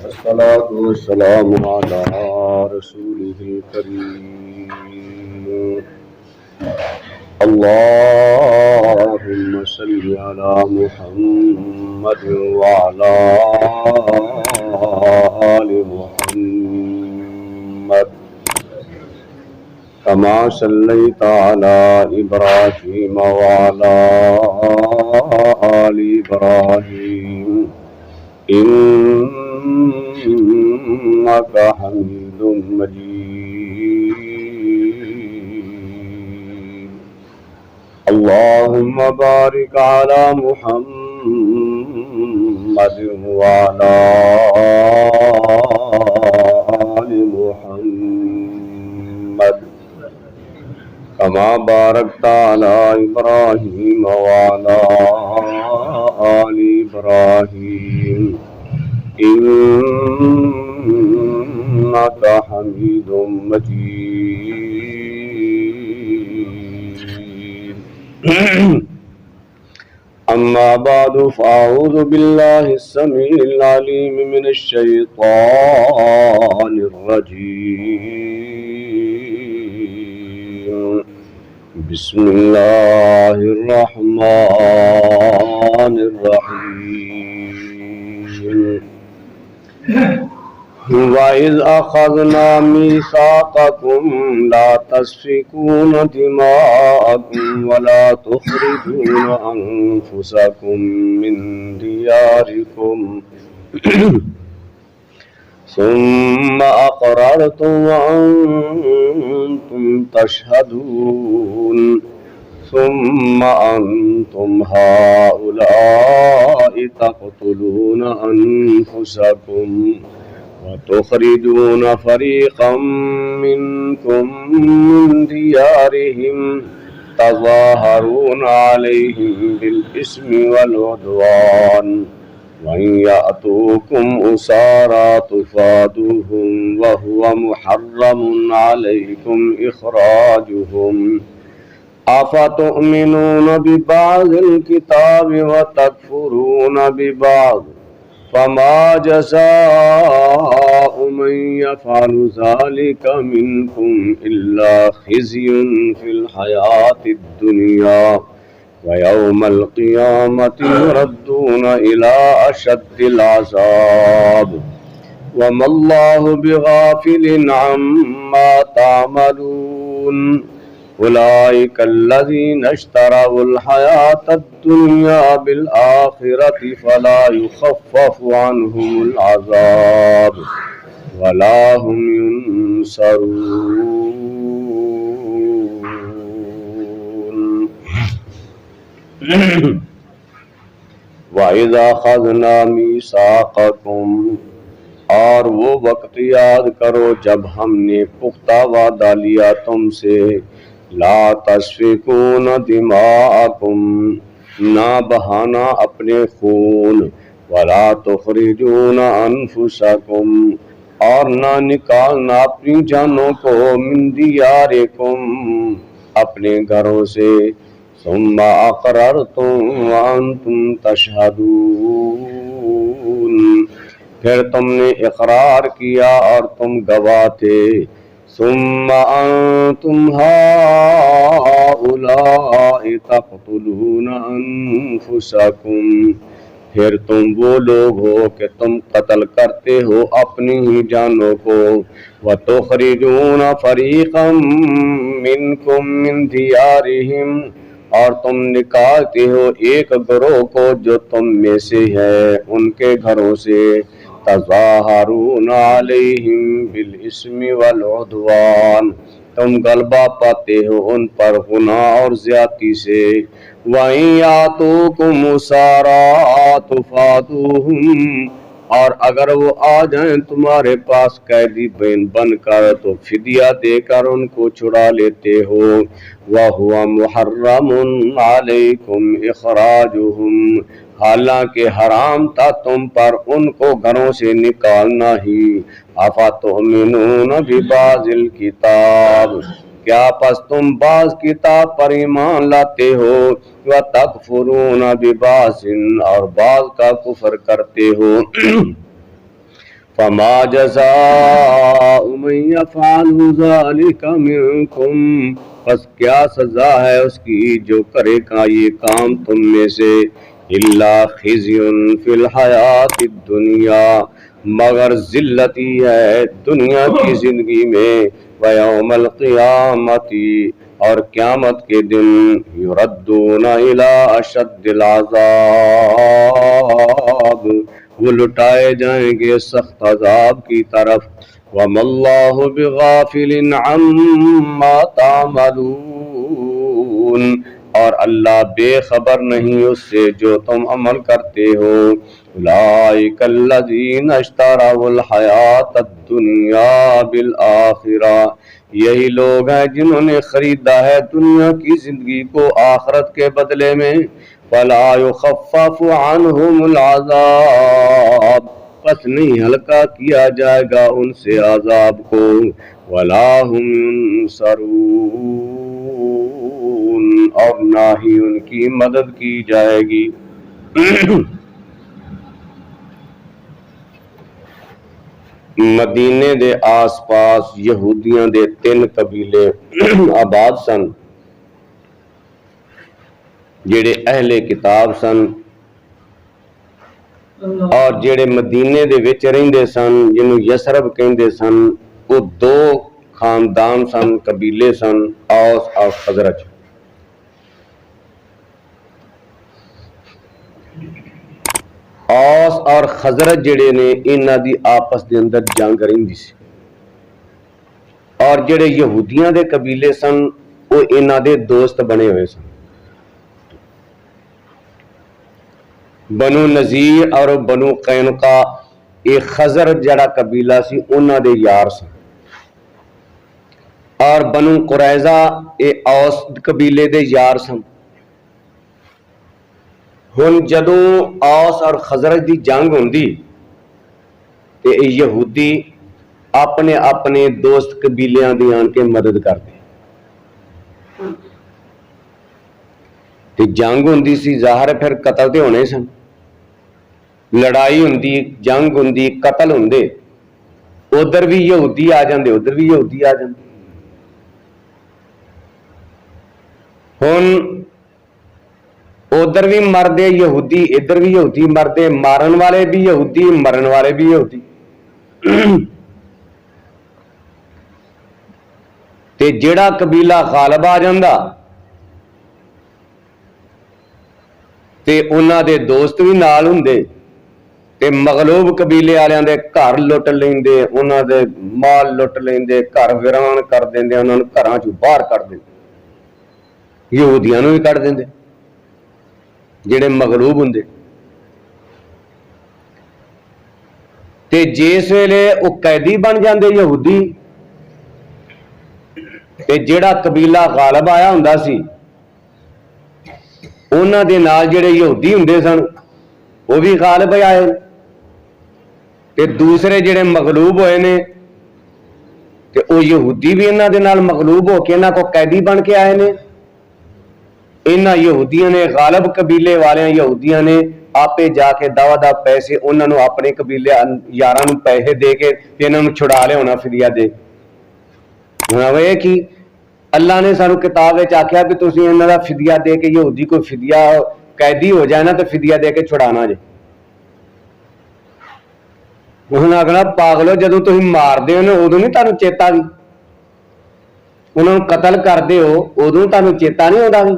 والصلاة والسلام على رسوله الكريم. اللهم صل على محمد وعلى آل محمد كما صليت على إبراهيم وعلى آل إبراهيم إنك حميد مجيد. اللهم بارك على محمد وعلى آل محمد كما باركت على إبراهيم وعلى آل إبراهيم إنك حميد مجيد. أما بعد فأعوذ بالله السميع العليم من الشيطان الرجيم. بسم الله الرحمن الرحيم. وَإِذْ أَخَذْنَا مِيثَاقَكُمْ لَا تَسْفِكُونَ دِمَاءَكُمْ وَلَا تُخْرِجُونَ أَنفُسَكُمْ مِنْ دِيَارِكُمْ ثُمَّ أَقْرَرْتُمْ وَأَنْتُمْ تَشْهَدُونَ ثم أنتم هؤلاء تقتلون أنفسكم وتخرجون فريقا منكم من ديارهم تظاهرون عليهم بالإثم والعدوان وإن يأتوكم أسارى تفادوهم وهو محرم عليكم إخراجهم أفتؤمنون ببعض الكتاب وتكفرون ببعض فما جزاء من يفعل ذلك منكم إلا خزي في الحياة الدنيا ويوم القيامة يردون إلى أشد العذاب وما الله بغافل عما تعملون. أولئك الذين اشتروا الحياة الدنيا بالآخرة فلا يخفف عنهم العذاب ولا هم ينصرون. وَإِذَا أَخَذْنَا مِيثَاقَكُمْ، اور وہ وقت یاد کرو جب ہم نے پختہ وعدہ لیا تم سے، لا تسفکون دماءکم، نہ بہانا اپنے خون، ولا تخرجون انفسکم، اور نہ نکالنا اپنی جانوں کو، من دیارکم، اپنے گھروں سے، ثم اقررتم وانتم تشہدون، پھر تم نے اقرار کیا اور تم گواہ تھے، ثم انتم هؤلاء تقتلون انفسکم، پھر تم وہ لوگ ہو کہ تم قتل کرتے ہو اپنی ہی جانوں کو، وتخرجون فریقا منکم من دیارہم، اور تم نکالتے ہو ایک گروہ کو جو تم میں سے ہے ان کے گھروں سے، تظاہرون علیہم بالاسم والعدوان، تم غلبہ پاتے ہو ان پر گناہ اور زیادتی سے، وَإِن يَأْتُوكُمْ أُسَارَىٰ تُفَادُوهُمْ، اور اگر وہ آ جائیں تمہارے پاس قیدی بن کر تو فدیہ دے کر ان کو چھڑا لیتے ہو، وَهُوَ مُحَرَّمٌ عَلَيْكُمْ إِخْرَاجُهُمْ، حالانکہ حرام تھا تم پر ان کو گھروں سے نکالنا ہی، أَفَتُؤْمِنُونَ بِبَعْضِ الْكِتَابِ، کیا پس تم بعض کتاب پر ایمان لاتے ہو وتکفرون ببعض اور بعض کا کفر کرتے ہو فما جزاء من يفعل ذلك منكم پس کیا سزا ہے اس کی جو کرے گا یہ کام تم میں سے الا خزي فی الحیات الدنیا مگر ذلتی ہے دنیا کی زندگی میں ویوم القیامت اور قیامت کے دن یردون الی اشد العذاب وہ لٹائے جائیں گے سخت عذاب کی طرف وَمَا اللَّهُ بِغَافِلٍ عَمَّا تَعْمَلُونَ اور اللہ بے خبر نہیں اس سے جو تم عمل کرتے ہو اولئک الذین اشتروا الحیاۃ الدنیا بالآخرہ یہی لوگ ہیں جنہوں نے خریدا ہے دنیا کی زندگی کو آخرت کے بدلے میں فلا یخفف عنہم العذاب پس نہیں ہلکا کیا جائے گا ان سے عذاب کو ولا هم ينصرون اور نہ ہی ان کی مدد کی جائے گی مدینے دے آس پاس یہودیاں دے 3 قبیلے آباد سن جڑے اہل کتاب سن اور جڑے مدینے دے وچ رہندے سن جنوں یسرب کہندے سن وہ 2 خاندان سن قبیلے سن اوس اور خزرج اوس اور خزرج جڑے نے انہاں دی آپس دے اندر جنگ رہندی سی اور جڑے یہودیاں دے قبیلے سن وہ انہاں دے دوست بنے ہوئے سن بنو نذیر اور بنو قینقاع یہ خزرج جڑا قبیلہ سی انہاں دے یار سن اور بنو قریظہ یہ اوس قبیلے دے یار سن ہن جدوں اوس اور خزرج دی جنگ ہوندی تے یہودی اپنے اپنے دوست قبیلیاں دی آن کے مدد کرتے تے جنگ ہوندی سی ظاہر پھر قتل تے ہونے سن لڑائی ہوندی جنگ ہوندی قتل ہوندے ادھر بھی یہودی آ جاندے ادھر بھی یہودی آ جاندے ہن ادھر بھی مردے یہودی ادھر بھی یہودی مردے مارن والے بھی یہودی مرن والے بھی یہودی تے جڑا قبیلہ غالب آ جاندا تے انہاں دے دوست بھی نال ہوندے تے مغلوب قبیلے والےاں دے گھر لٹ لیندے انہاں دے مال لٹ لیندے گھر ویران کر دیندے انہاں نوں گھراں چوں باہر کر دیندے یہودیاں نوں بھی کر دیندے جڑے مغلوب ہوندے تے جس ویلے او قیدی بن جاندے یہودی تے جڑا قبیلہ غالب آیا ہوندا سی انہاں دے نال جڑے یہودی ہوندے سن وہ بھی غالب آئے تے دوسرے جڑے مغلوب ہوئے نے تے او یہودی بھی انہاں دے نال مغلوب ہو کے انہاں کو قیدی بن کے آئے نے انہاں یہودیاں نے غالب قبیلے والے یہودیاں نے آپے جا کے دوا دا پیسے انہاں نوں اپنے قبیلے یاراں نوں پیسے دے کے تے انہاں نوں چھڑا لے ہونا فدیہ دے ہن اے کی اللہ نے سانو کتاب وچ آکھیا کہ تسی انہاں دا فدیہ دے کے یہودی کوئی فدیہ قیدی ہو جائے نا تو فدیہ دے کے چھڑانا جے ہن اگلا پاگلو جدوں تسی مار دے ہو ادوں نہیں تانوں چیتا بھی انہاں نوں قتل کر دے ہو ادوں تانوں چیتا نہیں ہوندا بھی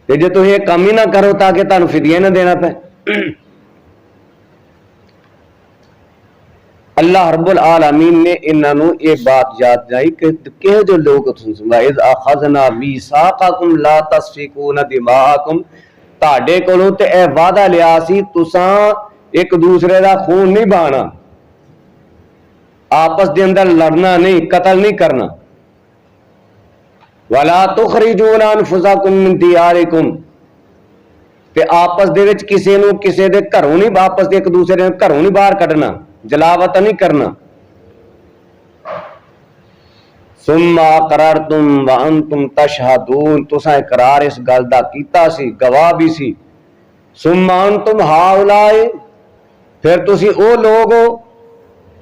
تے جے تسی یہ کام ہی نہ کرو تاکہ تانوں فدیہ نہ دینا پے اللہ رب العالمین نے انہاں نوں یہ بات یاد دلائی کہ کہے جو لوگ سنوا اذ اخذنا میثاقکم لا تسفکون دماءکم تہاڈے کولوں تے اے وعدہ لیا سی تساں ایک دوسرے دا خون نہیں بہانا آپس دے اندر لڑنا نہیں قتل نہیں کرنا ولا تخرجون انفسکم من دیارکم تے آپس دے وچ کسے نوں کسے دے گھروں نہیں آپس دے ایک دوسرے دے گھروں نہیں باہر کڈنا جلاوت نہیں کرنا ثم اقررتم وانتم تشہدون، تساں اقرار اس گل دا کیتا سی، گواہ بھی سی، ثم انتم ہؤلاء، پھر تسی او لوگ ہو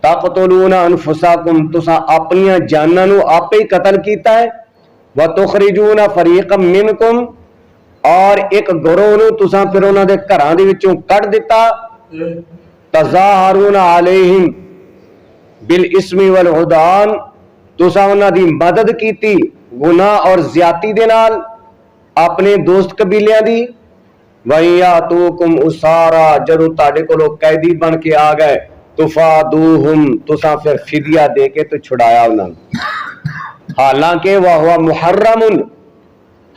تقتلون انفسکم، تساں اپنیاں جاناں نو آپے ہی قتل کیتا ہے، وتخرجون فریقا منکم، اور ایک گروہ نو تساں پھر انہاں دے گھراں دے وچوں کڈ دتا، تظاہرون علیہم بالاسم والعدوان، تساں انہاں دی مدد کیتی گناہ اور زیادتی دے نال اپنے دوست قبیلیاں دی، وَيَأْتُوكُمْ أُسَارَىٰ، جدوں تہاڈے کولوں قیدی بن کے آ گئے، تُفَادُوهُمْ، تساں پھر فدیہ دے کے تو چھڑایا انہاں نوں، حالانکہ وَهُوَ مُحَرَّمٌ،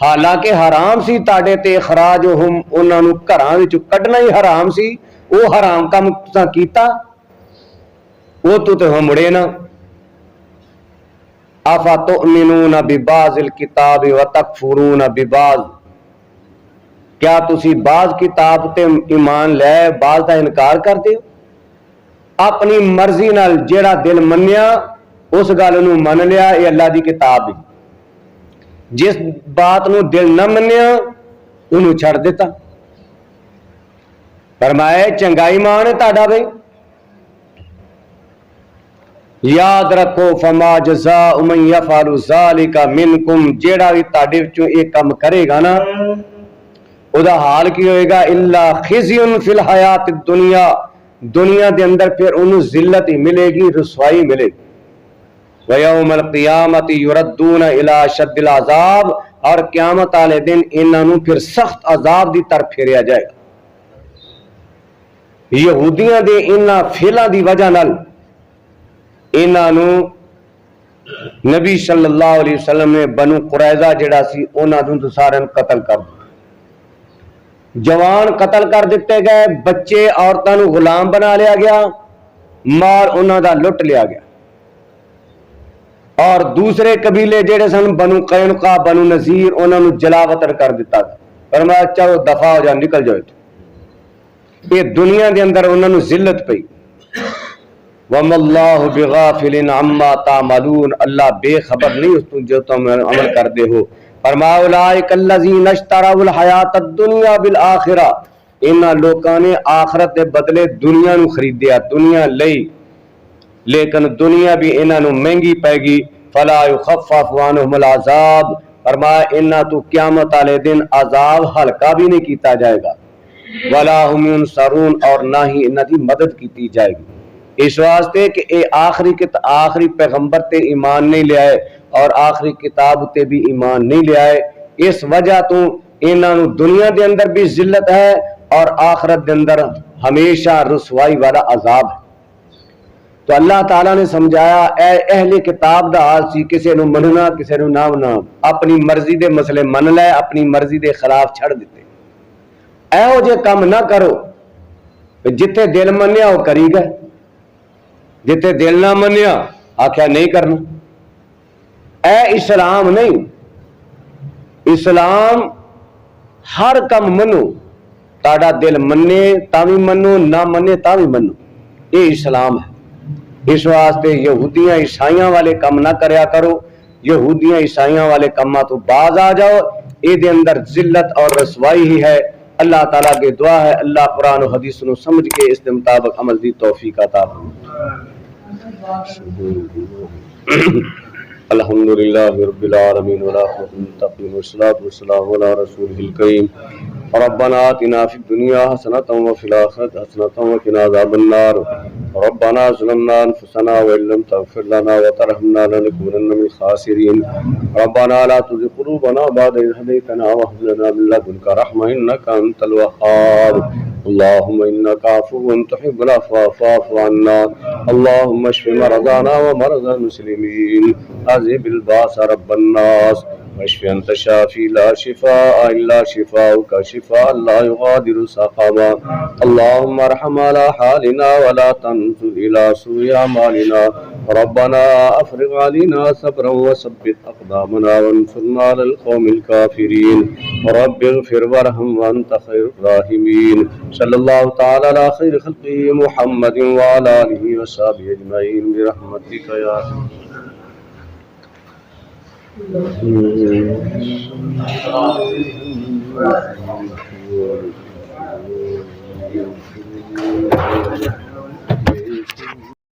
حالانکہ حرام سی تہاڈے تے اخراجہم، انہاں نوں گھراں وچوں کڈنا ہی حرام سی، وہ حرام کام تساں کیتا، وہ تو ہم مڑے نا۔ اَفَتُؤْمِنُونَ بِبَعْضِ الْكِتَابِ وَتَكْفُرُونَ بِبَعْضٍ، کیا تسی بعض کتاب تے ایمان لے بعض دا انکار کرتے ہو؟ اپنی مرضی نال جیڑا دل منیا اس گل نو من لیا، یہ اللہ دی کتاب ہے، جس بات نو دل نہ منیا انہوں چھڑ دیتا۔ فرمائے چنگائی مان ہے تہاڈا بھائی، یاد رکھو فما جزاء من یفعل ذلک منکم، جیڑا بھی تہاڈے وچوں یہ کم کرے گا نا او دا حال کی ہوئے گا، الا خزی فی الحیات الدنیا، دنیا دے اندر پھر انہوں ذلت ہی ملے گی، رسوائی ملے گی، وَيَوْمَ الْقِيَامَةِ يُرَدُّونَ إِلَىٰ شَدِّ الْعَذَابِ، اور قیامت والے دن انہاں نوں پھر سخت عذاب دی طرف پھیریا جائے گا۔ یہودیاں دے انہاں فعلاں دی وجہ نال انہاں نوں نبی صلی اللہ علیہ وسلم نے بنو قریظہ جڑا سی انہاں نوں سارے قتل کر دیا، جوان قتل کر دیتے گئے، بچے عورتاں نوں غلام بنا لیا گیا، مال انہاں دا لٹ لیا گیا، اور دوسرے قبیلے جڑے سن بنو قینقاع بنو نذیر انہاں نوں جلا وطن کر دیتا گیا، فرمایا چلو دفاع ہو جا، نکل جاؤ۔ یہ دنیا دے اندر انہاں نوں ذلت پئی۔ وَمَا اللَّهُ بِغَافِلٍ عَمَّا تَعْمَلُونَ، اللہ بے خبر نہیں اس تو جو تم عمل کردے ہو۔ فرمایا اولئک الذین اشتروا الحیات الدنیا بالآخرہ، انہاں لوکاں نے آخرت دے بدلے دنیا نو خریدیا، دنیا لئی، لیکن دنیا بھی انہاں نو مہنگی پے گی، فلا یخفف عنہم العذاب، فرمایا انہاں تو قیامت والے دن عذاب ہلکا بھی نہیں کیتا جائے گا، ولا هم ینصرون، اور نہ ہی انہاں دی مدد کیتی جائے گی، اس واسطے کہ اے آخری پیغمبر تے ایمان نہیں لے آئے اور آخری کتاب تے بھی ایمان نہیں لے آئے، اس وجہ تو انہاں نو دنیا دے اندر بھی ذلت ہے اور آخرت دے اندر ہمیشہ رسوائی والا عذاب ہے۔ تو اللہ تعالیٰ نے سمجھایا اے اہل کتاب دا حال سی، کسے نو مننا کسے نو نہ مننا، اپنی مرضی دے مسئلے من لے، اپنی مرضی دے خلاف چھڑ دیتے، ایہو جے کم نہ کرو، جتھے دل منیا وہ کری گئے، جتھے دل نہ منیا آکھیا نہیں کرنا۔ اے اسلام نہیں، اسلام ہر کم منو، تاڑا دل منے تاوی منو، نہ منے تاوی منو، یہ اسلام ہے۔ اس واسطے یہودیاں عیسائیاں والے کم نہ کریا کرو، یہودیاں عیسائیاں والے کماں تو باز آ جاؤ، اے دے اندر ذلت اور رسوائی ہی ہے۔ اللہ تعالیٰ کی دعا ہے اللہ قرآن و حدیث نو سمجھ کے اس کے مطابق عمل دی توفیق عطا فرمائے۔ الحمدللہ رب العالمین والعاقبۃ للمتقین والصلاۃ والسلام علی رسولہ الکریم ربنا آتنا فی الدنیا حسنۃ وفی الآخرۃ حسنۃ وقنا عذاب النار ربنا ظلمنا انفسنا وان لم تغفر لنا وترحمنا لنکونن من الخاسرین ربنا لا تزغ قلوبنا بعد إذ هديتنا وهب لنا من لدنك رحمة إنك أنت الوهاب اللهم إنك عفو تحب العفو فاعف عنا اللهم اشف مرضانا ومرضى المسلمين أذهب الباس رب الناس واشف أنت الشافي لا شفاء إلا شفاؤك شفاء لا يغادر سقما اللهم ارحم على حالنا ولا تنظر إلى سوء أعمالنا ربنا أفرغ علينا صبرا وثبت أقدامنا وانصرنا على القوم الكافرين رب اغفر وارحم وأنت خير الراحمين صلى الله تعالى على خير خلقه محمد وعلى آله وصحبه أجمعين برحمتك يا